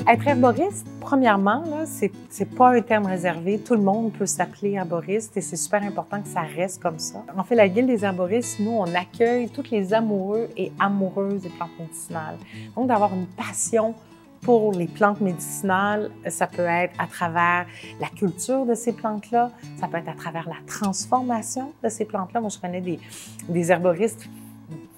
Être herboriste, premièrement, c'est pas un terme réservé. Tout le monde peut s'appeler herboriste et c'est super important que ça reste comme ça. En fait, la Guilde des herboristes, nous, on accueille tous les amoureux et amoureuses des plantes médicinales. Donc, d'avoir une passion pour les plantes médicinales, ça peut être à travers la culture de ces plantes-là, ça peut être à travers la transformation de ces plantes-là. Moi, je connais des herboristes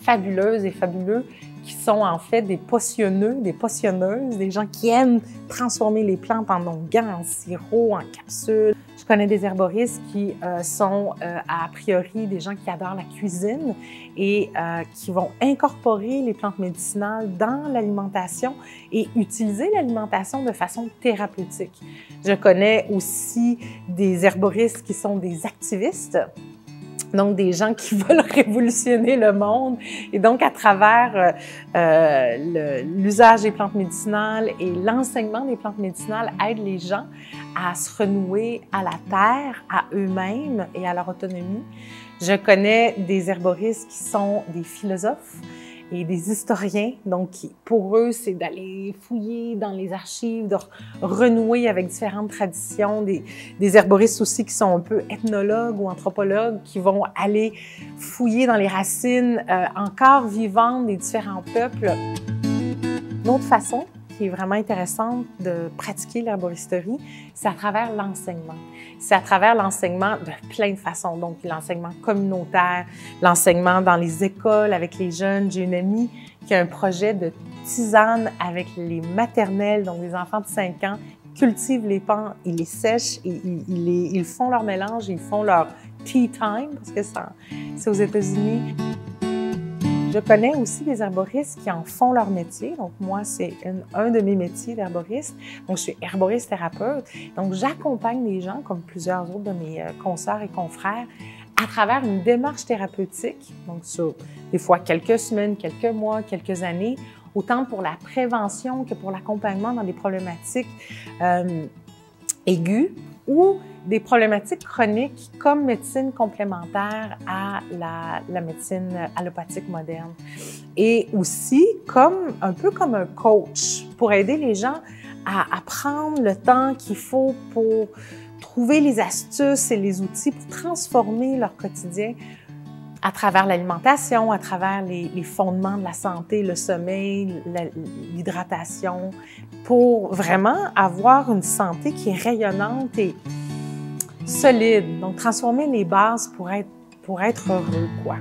fabuleuses et fabuleux qui sont en fait des potionneux, des potionneuses, des gens qui aiment transformer les plantes en onguents, en sirop, en capsules. Je connais des herboristes qui sont a priori des gens qui adorent la cuisine et qui vont incorporer les plantes médicinales dans l'alimentation et utiliser l'alimentation de façon thérapeutique. Je connais aussi des herboristes qui sont des activistes. Donc, des gens qui veulent révolutionner le monde. Et donc, à travers l'usage des plantes médicinales et l'enseignement des plantes médicinales, aident les gens à se renouer à la terre, à eux-mêmes et à leur autonomie. Je connais des herboristes qui sont des philosophes et des historiens. Donc, pour eux, c'est d'aller fouiller dans les archives, de renouer avec différentes traditions. Des herboristes aussi qui sont un peu ethnologues ou anthropologues, qui vont aller fouiller dans les racines encore vivantes des différents peuples. Une autre façon qui est vraiment intéressante de pratiquer l'herboristerie, c'est à travers l'enseignement. C'est à travers l'enseignement de plein de façons. Donc, l'enseignement communautaire, l'enseignement dans les écoles avec les jeunes. J'ai une amie qui a un projet de tisane avec les maternelles, donc les enfants de 5 ans, cultivent les pans, ils les sèchent, et ils font leur mélange, ils font leur tea time, parce que c'est aux États-Unis. Je connais aussi des herboristes qui en font leur métier. Donc, moi, c'est un de mes métiers d'herboriste. Donc, je suis herboriste thérapeute. Donc, j'accompagne les gens, comme plusieurs autres de mes consoeurs et confrères, à travers une démarche thérapeutique. Donc, sur des fois quelques semaines, quelques mois, quelques années, autant pour la prévention que pour l'accompagnement dans des problématiques aiguës ou des problématiques chroniques comme médecine complémentaire à la médecine allopathique moderne. Et aussi un peu comme un coach pour aider les gens à prendre le temps qu'il faut pour trouver les astuces et les outils pour transformer leur quotidien à travers l'alimentation, à travers les fondements de la santé, le sommeil, l'hydratation, pour vraiment avoir une santé qui est rayonnante et solide. Donc, transformer les bases pour être heureux, quoi.